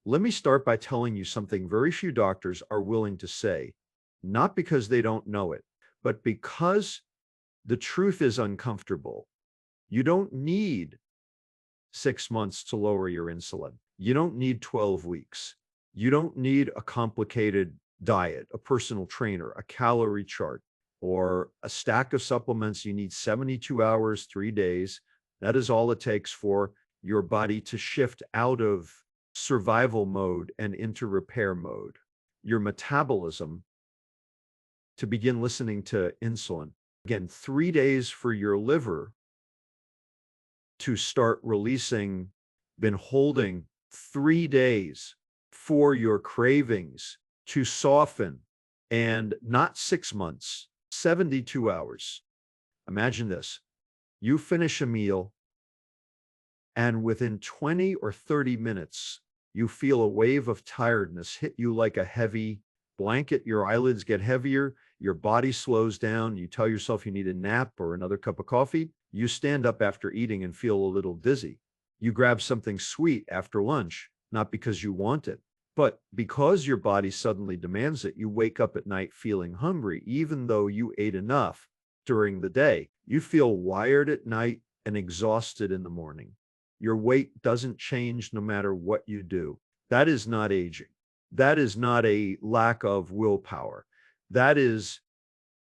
Let me start by telling you something very few doctors are willing to say, not because they don't know it, but because the truth is uncomfortable. You don't need 6 months to lower your insulin. You don't need 12 weeks. You don't need a complicated diet, a personal trainer, a calorie chart, or a stack of supplements. You need 72 hours, 3 days. That is all it takes for your body to shift out of survival mode and into repair mode. Your metabolism to begin listening to insulin. Again, 3 days for your liver to start releasing, been holding 3 days for your cravings to soften, and not 6 months, 72 hours. Imagine this. You finish a meal, and within 20 or 30 minutes, you feel a wave of tiredness hit you like a heavy blanket. Your eyelids get heavier, your body slows down, you tell yourself you need a nap or another cup of coffee. You stand up after eating and feel a little dizzy. You grab something sweet after lunch, not because you want it, but because your body suddenly demands it. You wake up at night feeling hungry, even though you ate enough during the day. You feel wired at night and exhausted in the morning. Your weight doesn't change no matter what you do. That is not aging. That is not a lack of willpower. That is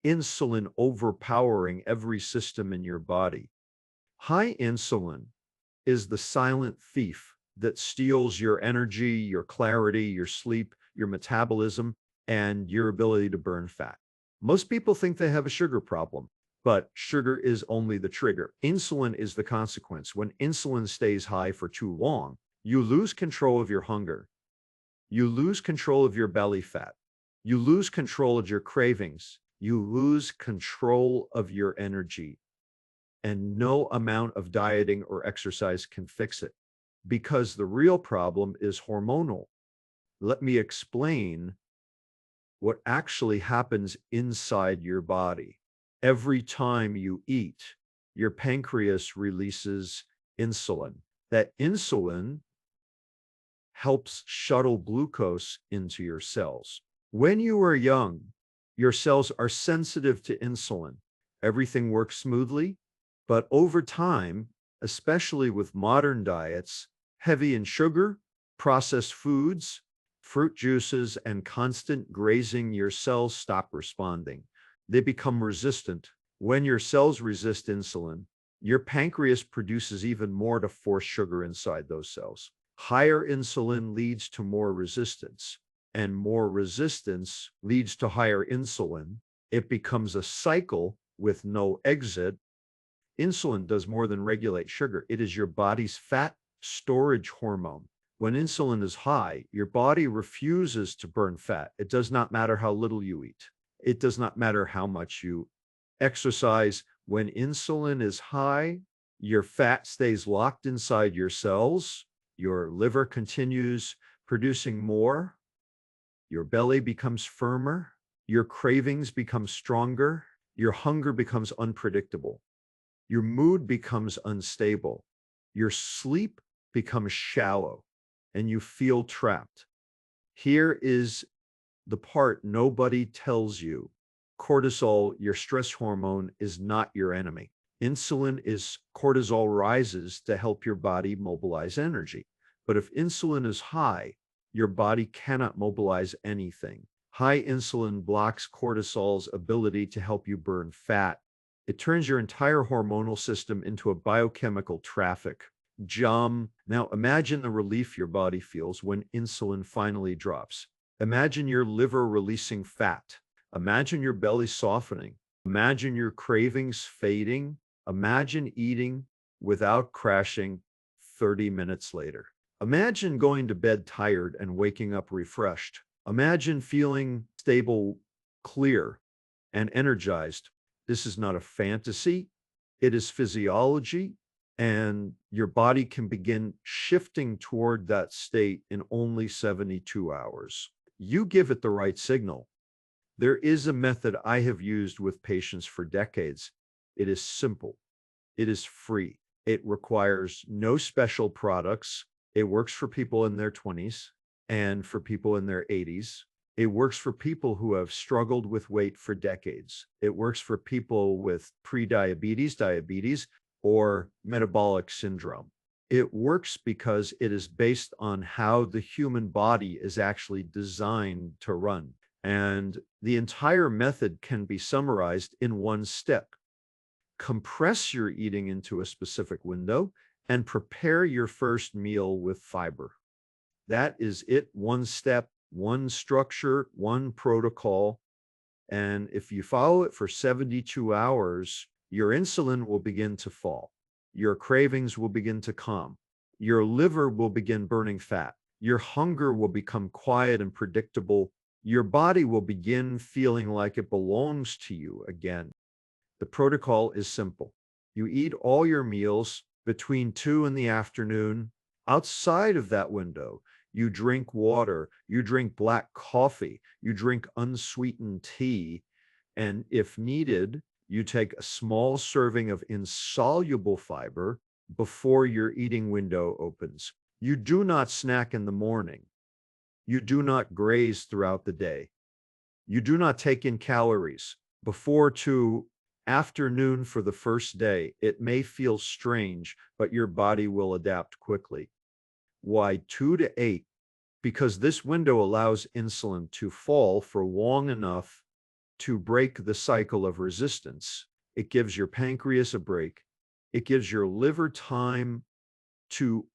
insulin overpowering every system in your body. High insulin is the silent thief that steals your energy, your clarity, your sleep, your metabolism, and your ability to burn fat. Most people think they have a sugar problem, but sugar is only the trigger. Insulin is the consequence. When insulin stays high for too long, you lose control of your hunger. You lose control of your belly fat. You lose control of your cravings. You lose control of your energy. And no amount of dieting or exercise can fix it, because the real problem is hormonal. Let me explain what actually happens inside your body. Every time you eat, your pancreas releases insulin. That insulin helps shuttle glucose into your cells. When you are young, your cells are sensitive to insulin. Everything works smoothly, but over time, especially with modern diets, heavy in sugar, processed foods, fruit juices, and constant grazing, your cells stop responding. They become resistant. When your cells resist insulin, your pancreas produces even more to force sugar inside those cells. Higher insulin leads to more resistance, and more resistance leads to higher insulin. It becomes a cycle with no exit. Insulin does more than regulate sugar. It is your body's fat storage hormone. When insulin is high, your body refuses to burn fat. It does not matter how little you eat. It does not matter how much you exercise. When insulin is high, your fat stays locked inside your cells. Your liver continues producing more. Your belly becomes firmer. Your cravings become stronger. Your hunger becomes unpredictable. Your mood becomes unstable. Your sleep becomes shallow, and you feel trapped. Here is the part nobody tells you. Cortisol, your stress hormone, is not your enemy. Insulin is cortisol rises to help your body mobilize energy. But if insulin is high, your body cannot mobilize anything. High insulin blocks cortisol's ability to help you burn fat. It turns your entire hormonal system into a biochemical traffic jam. Now imagine the relief your body feels when insulin finally drops. Imagine your liver releasing fat. Imagine your belly softening. Imagine your cravings fading. Imagine eating without crashing 30 minutes later. Imagine going to bed tired and waking up refreshed. Imagine feeling stable, clear, and energized. This is not a fantasy. It is physiology, and your body can begin shifting toward that state in only 72 hours. You give it the right signal. There is a method I have used with patients for decades. It is simple. It is free. It requires no special products. It works for people in their 20s. and for people in their 80s. It works for people who have struggled with weight for decades. It works for people with prediabetes, diabetes, or metabolic syndrome. It works because it is based on how the human body is actually designed to run. And the entire method can be summarized in one step. Compress your eating into a specific window and prepare your first meal with fiber. That is it. One step, one structure, one protocol. And if you follow it for 72 hours, your insulin will begin to fall. Your cravings will begin to calm. Your liver will begin burning fat. Your hunger will become quiet and predictable. Your body will begin feeling like it belongs to you again. The protocol is simple. You eat all your meals between 2 in the afternoon. Outside of that window, you drink water, you drink black coffee, you drink unsweetened tea, and if needed, you take a small serving of insoluble fiber before your eating window opens. You do not snack in the morning. You do not graze throughout the day. You do not take in calories before 2 afternoon for the first day. It may feel strange, but your body will adapt quickly. Why 2 to 8? Because this window allows insulin to fall for long enough to break the cycle of resistance. It gives your pancreas a break. It gives your liver time to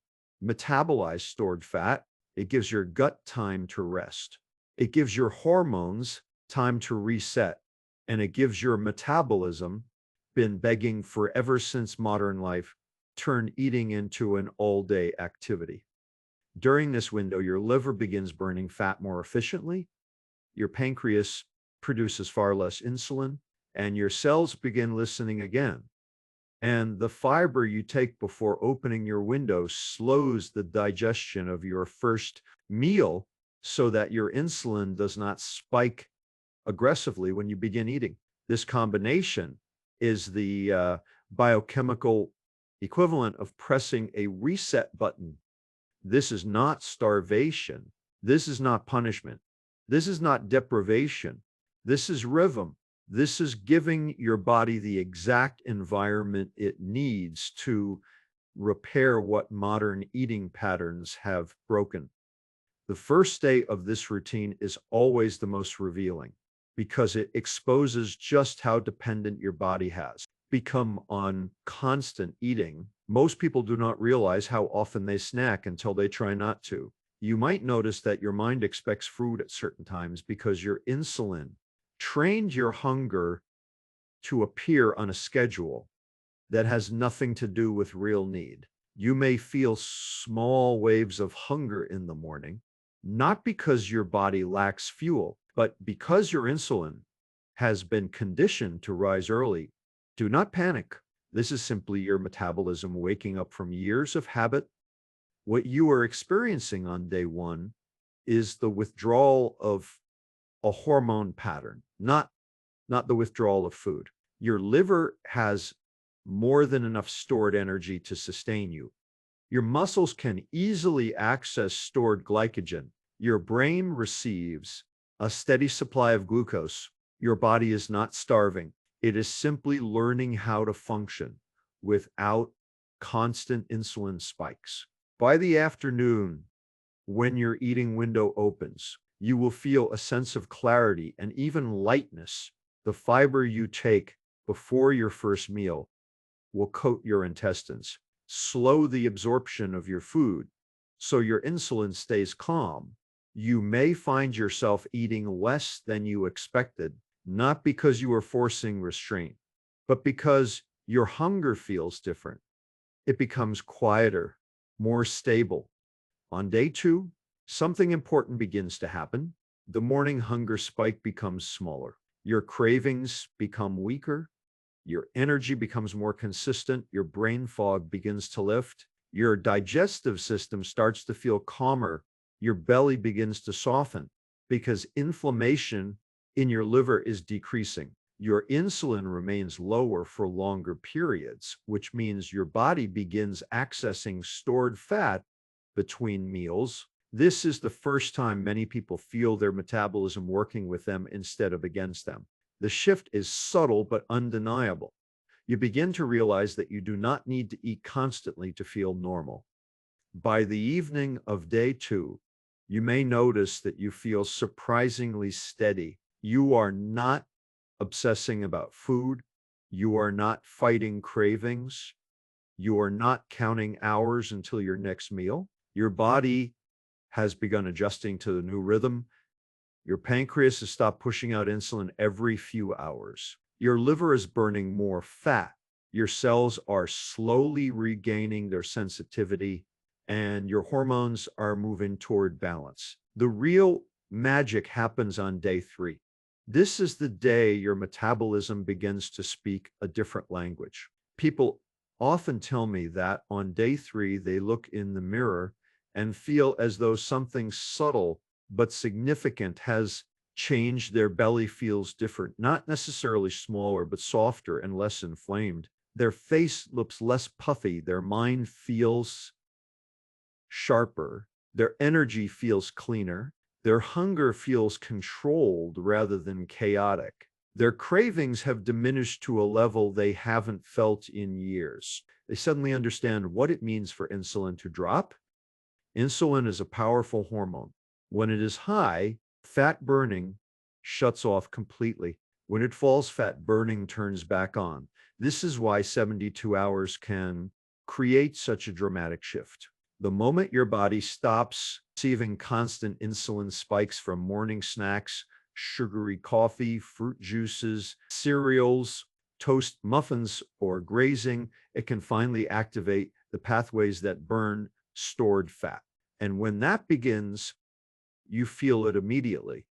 metabolize stored fat. It gives your gut time to rest. It gives your hormones time to reset. And it gives your metabolism, been begging forever since modern life, turn eating into an all-day activity. During this window, your liver begins burning fat more efficiently, your pancreas produces far less insulin, and your cells begin listening again. And the fiber you take before opening your window slows the digestion of your first meal so that your insulin does not spike aggressively when you begin eating. This combination is the biochemical equivalent of pressing a reset button. This is not starvation. This is not punishment. This is not deprivation. This is rhythm. This is giving your body the exact environment it needs to repair what modern eating patterns have broken. The first day of this routine is always the most revealing because it exposes just how dependent your body has become on constant eating. Most people do not realize how often they snack until they try not to. You might notice that your mind expects food at certain times because your insulin trained your hunger to appear on a schedule that has nothing to do with real need. You may feel small waves of hunger in the morning, not because your body lacks fuel, but because your insulin has been conditioned to rise early. Do not panic. This is simply your metabolism waking up from years of habit. What you are experiencing on day 1 is the withdrawal of a hormone pattern, not the withdrawal of food. Your liver has more than enough stored energy to sustain you. Your muscles can easily access stored glycogen. Your brain receives a steady supply of glucose. Your body is not starving. It is simply learning how to function without constant insulin spikes. By the afternoon, when your eating window opens, you will feel a sense of clarity and even lightness. The fiber you take before your first meal will coat your intestines, slow the absorption of your food, so your insulin stays calm. You may find yourself eating less than you expected, not because you are forcing restraint, but because your hunger feels different. It becomes quieter, more stable. On day 2, something important begins to happen. The morning hunger spike becomes smaller. Your cravings become weaker. Your energy becomes more consistent. Your brain fog begins to lift. Your digestive system starts to feel calmer. Your belly begins to soften because inflammation in your liver is decreasing. Your insulin remains lower for longer periods, which means your body begins accessing stored fat between meals. This is the first time many people feel their metabolism working with them instead of against them. The shift is subtle but undeniable. You begin to realize that you do not need to eat constantly to feel normal. By the evening of day 2, you may notice that you feel surprisingly steady. You are not obsessing about food. You are not fighting cravings. You are not counting hours until your next meal. Your body has begun adjusting to the new rhythm. Your pancreas has stopped pushing out insulin every few hours. Your liver is burning more fat. Your cells are slowly regaining their sensitivity, and your hormones are moving toward balance. The real magic happens on day 3. This is the day your metabolism begins to speak a different language. People often tell me that on day 3, they look in the mirror and feel as though something subtle but significant has changed. Their belly feels different, not necessarily smaller, but softer and less inflamed. Their face looks less puffy. Their mind feels sharper. Their energy feels cleaner. Their hunger feels controlled rather than chaotic. Their cravings have diminished to a level they haven't felt in years. They suddenly understand what it means for insulin to drop. Insulin is a powerful hormone. When it is high, fat burning shuts off completely. When it falls, fat burning turns back on. This is why 72 hours can create such a dramatic shift. The moment your body stops receiving constant insulin spikes from morning snacks, sugary coffee, fruit juices, cereals, toast, muffins, or grazing, it can finally activate the pathways that burn stored fat. And when that begins, you feel it immediately.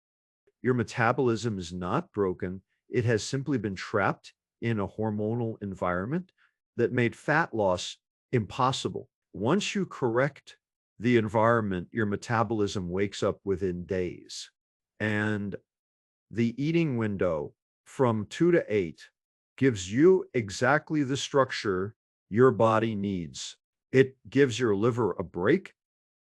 Your metabolism is not broken. It has simply been trapped in a hormonal environment that made fat loss impossible. Once you correct the environment, your metabolism wakes up within days. And the eating window from 2 to 8 gives you exactly the structure your body needs. It gives your liver a break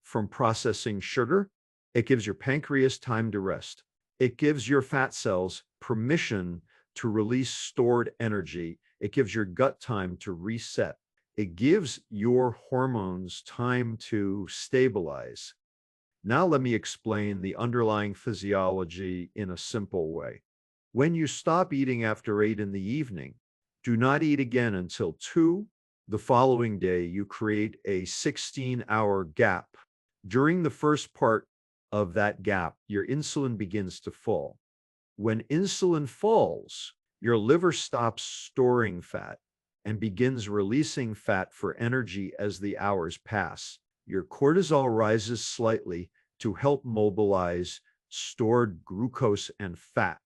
from processing sugar. It gives your pancreas time to rest. It gives your fat cells permission to release stored energy. It gives your gut time to reset. It gives your hormones time to stabilize. Now let me explain the underlying physiology in a simple way. When you stop eating after 8 in the evening, do not eat again until 2. The following day, you create a 16-hour gap. During the first part of that gap, your insulin begins to fall. When insulin falls, your liver stops storing fat and begins releasing fat for energy as the hours pass. Your cortisol rises slightly to help mobilize stored glucose and fat.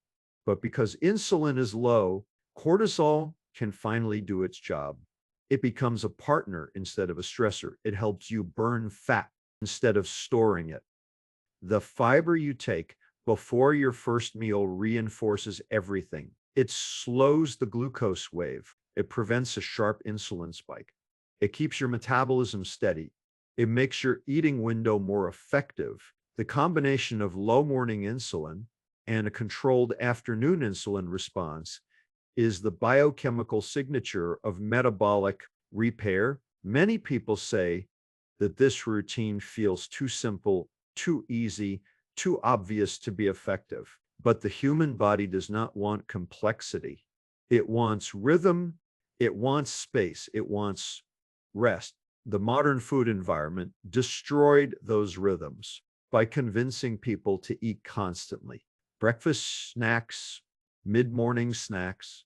But because insulin is low, cortisol can finally do its job. It becomes a partner instead of a stressor. It helps you burn fat instead of storing it. The fiber you take before your first meal reinforces everything. It slows the glucose wave. It prevents a sharp insulin spike. It keeps your metabolism steady. It makes your eating window more effective. The combination of low morning insulin and a controlled afternoon insulin response is the biochemical signature of metabolic repair. Many people say that this routine feels too simple, too easy, too obvious to be effective. But the human body does not want complexity. It wants rhythm. It wants space. It wants rest. The modern food environment destroyed those rhythms by convincing people to eat constantly. Breakfast snacks, mid-morning snacks,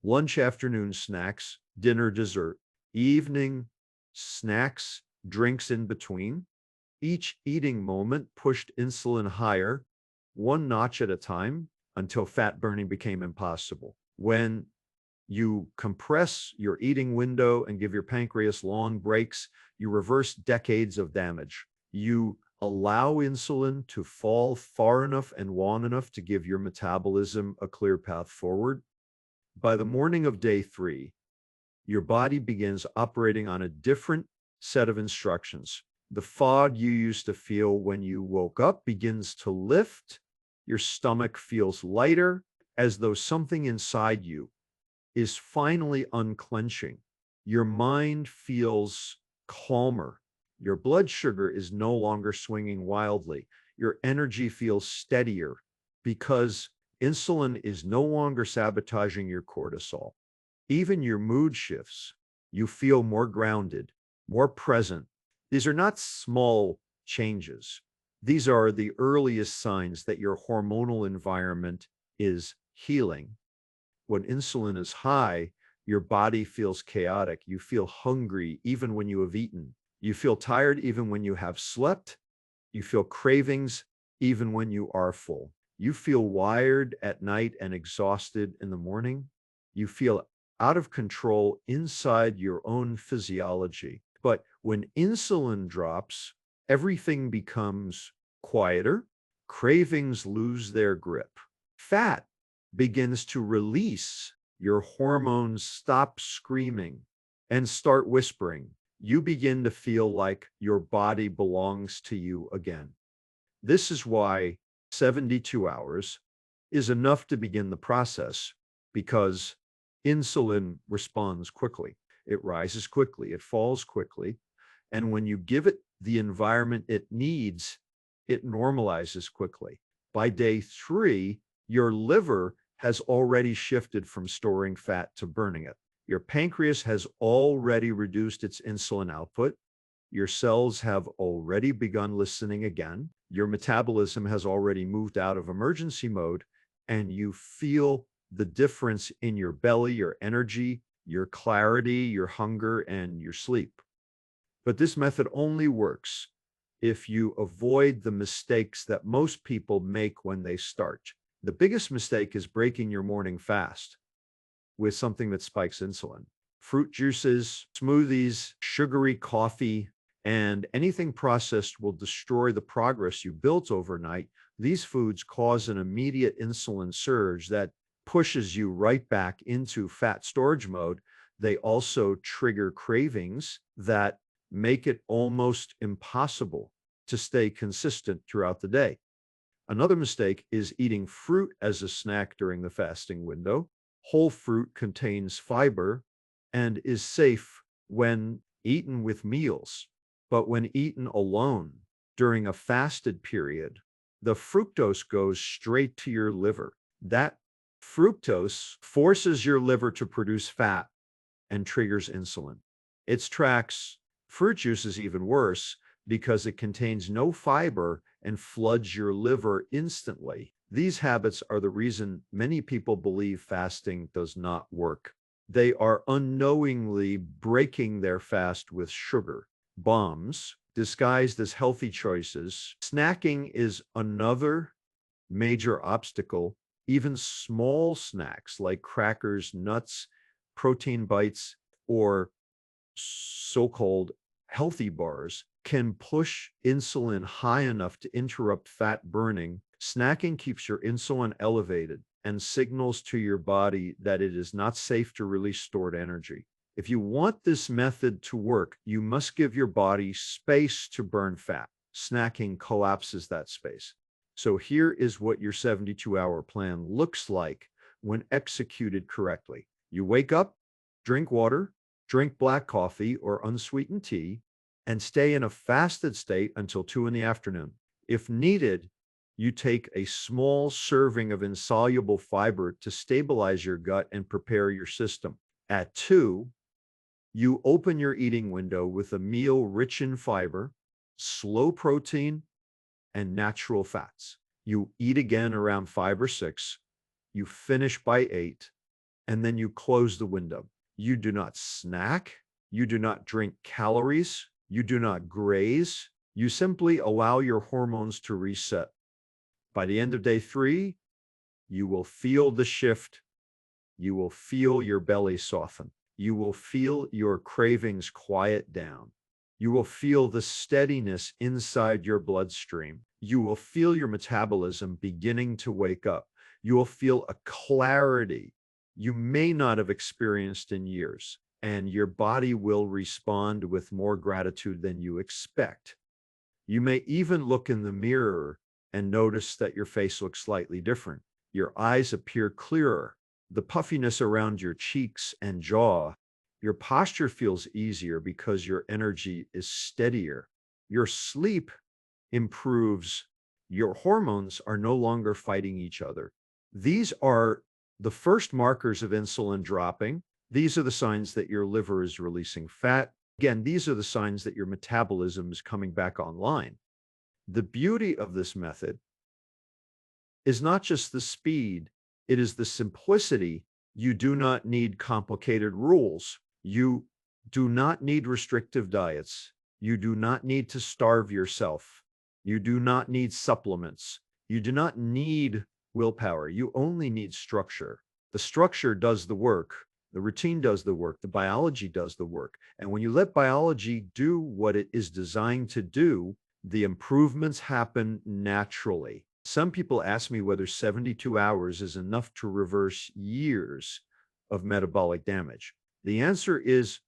lunch afternoon snacks, dinner dessert, evening snacks, drinks in between. Each eating moment pushed insulin higher, one notch at a time, until fat burning became impossible. When you compress your eating window and give your pancreas long breaks, you reverse decades of damage. You allow insulin to fall far enough and long enough to give your metabolism a clear path forward. By the morning of day 3, your body begins operating on a different set of instructions. The fog you used to feel when you woke up begins to lift. Your stomach feels lighter, as though something inside you is finally unclenching. Your mind feels calmer. Your blood sugar is no longer swinging wildly. Your energy feels steadier because insulin is no longer sabotaging your cortisol. Even your mood shifts. You feel more grounded, more present. These are not small changes. These are the earliest signs that your hormonal environment is healing. When insulin is high, your body feels chaotic. You feel hungry even when you have eaten. You feel tired even when you have slept. You feel cravings even when you are full. You feel wired at night and exhausted in the morning. You feel out of control inside your own physiology. But when insulin drops, everything becomes quieter. Cravings lose their grip. Fat begins to release. Your hormones stop screaming and start whispering. You begin to feel like your body belongs to you again. This is why 72 hours is enough to begin the process, because insulin responds quickly. It rises quickly, it falls quickly. And when you give it the environment it needs, it normalizes quickly. By day 3, your liver has already shifted from storing fat to burning it. Your pancreas has already reduced its insulin output. Your cells have already begun listening again. Your metabolism has already moved out of emergency mode, and you feel the difference in your belly, your energy, your clarity, your hunger, and your sleep. But this method only works if you avoid the mistakes that most people make when they start. The biggest mistake is breaking your morning fast with something that spikes insulin. Fruit juices, smoothies, sugary coffee, and anything processed will destroy the progress you built overnight. These foods cause an immediate insulin surge that pushes you right back into fat storage mode. They also trigger cravings that make it almost impossible to stay consistent throughout the day. Another mistake is eating fruit as a snack during the fasting window. Whole fruit contains fiber and is safe when eaten with meals. But when eaten alone during a fasted period, the fructose goes straight to your liver. That fructose forces your liver to produce fat and triggers insulin. Its tracks fruit juice is even worse because it contains no fiber and floods your liver instantly. These habits are the reason many people believe fasting does not work. They are unknowingly breaking their fast with sugar bombs disguised as healthy choices. Snacking is another major obstacle. Even small snacks like crackers, nuts, protein bites, or so-called healthy bars can push insulin high enough to interrupt fat burning. Snacking keeps your insulin elevated and signals to your body that it is not safe to release stored energy. If you want this method to work, you must give your body space to burn fat. Snacking collapses that space. So here is what your 72-hour plan looks like when executed correctly. You wake up, drink water, drink black coffee or unsweetened tea, and stay in a fasted state until 2 in the afternoon. If needed, you take a small serving of insoluble fiber to stabilize your gut and prepare your system. At 2, you open your eating window with a meal rich in fiber, slow protein, and natural fats. You eat again around 5 or 6. You finish by 8, and then you close the window. You do not snack. You do not drink calories. You do not graze. You simply allow your hormones to reset. By the end of day 3, you will feel the shift. You will feel your belly soften. You will feel your cravings quiet down. You will feel the steadiness inside your bloodstream. You will feel your metabolism beginning to wake up. You will feel a clarity you may not have experienced in years, and your body will respond with more gratitude than you expect. You may even look in the mirror and notice that your face looks slightly different. Your eyes appear clearer. The puffiness around your cheeks and jaw, your posture feels easier because your energy is steadier. Your sleep improves. Your hormones are no longer fighting each other. These are the first markers of insulin dropping. These are the signs that your liver is releasing fat. Again, these are the signs that your metabolism is coming back online. The beauty of this method is not just the speed, it is the simplicity. You do not need complicated rules. You do not need restrictive diets. You do not need to starve yourself. You do not need supplements. You do not need willpower. You only need structure. The structure does the work. The routine does the work. The biology does the work. And when you let biology do what it is designed to do, the improvements happen naturally. Some people ask me whether 72 hours is enough to reverse years of metabolic damage. The answer is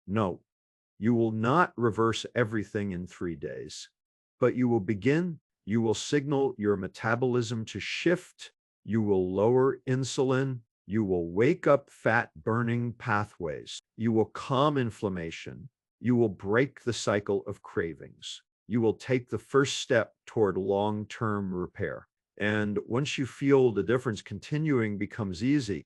no. You will not reverse everything in 3 days, but you will begin. You will signal your metabolism to shift. You will lower insulin. You will wake up fat-burning pathways. You will calm inflammation. You will break the cycle of cravings. You will take the first step toward long-term repair. And once you feel the difference, continuing becomes easy.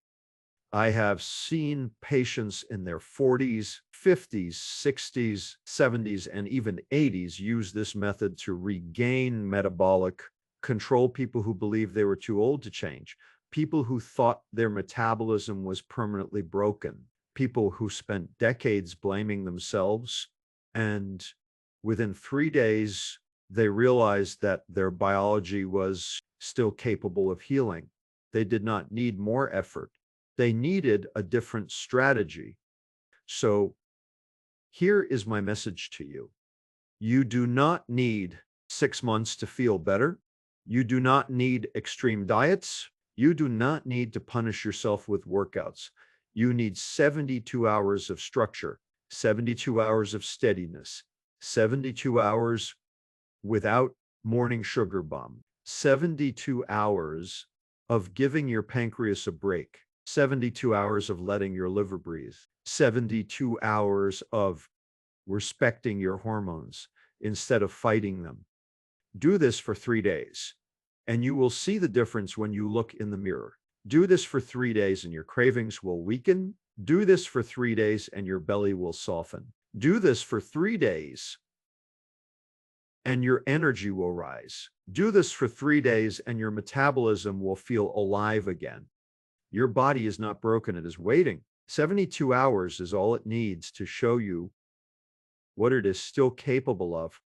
I have seen patients in their 40s, 50s, 60s, 70s, and even 80s use this method to regain metabolic control. People who believed they were too old to change, people who thought their metabolism was permanently broken, people who spent decades blaming themselves. And within 3 days, they realized that their biology was still capable of healing. They did not need more effort. They needed a different strategy. So here is my message to you. You do not need 6 months to feel better. You do not need extreme diets. You do not need to punish yourself with workouts. You need 72 hours of structure, 72 hours of steadiness, 72 hours without morning sugar bomb, 72 hours of giving your pancreas a break, 72 hours of letting your liver breathe, 72 hours of respecting your hormones instead of fighting them. Do this for 3 days, and you will see the difference when you look in the mirror. Do this for 3 days and your cravings will weaken. Do this for 3 days and your belly will soften. Do this for 3 days and your energy will rise. Do this for 3 days and your metabolism will feel alive again. Your body is not broken, it is waiting. 72 hours is all it needs to show you what it is still capable of.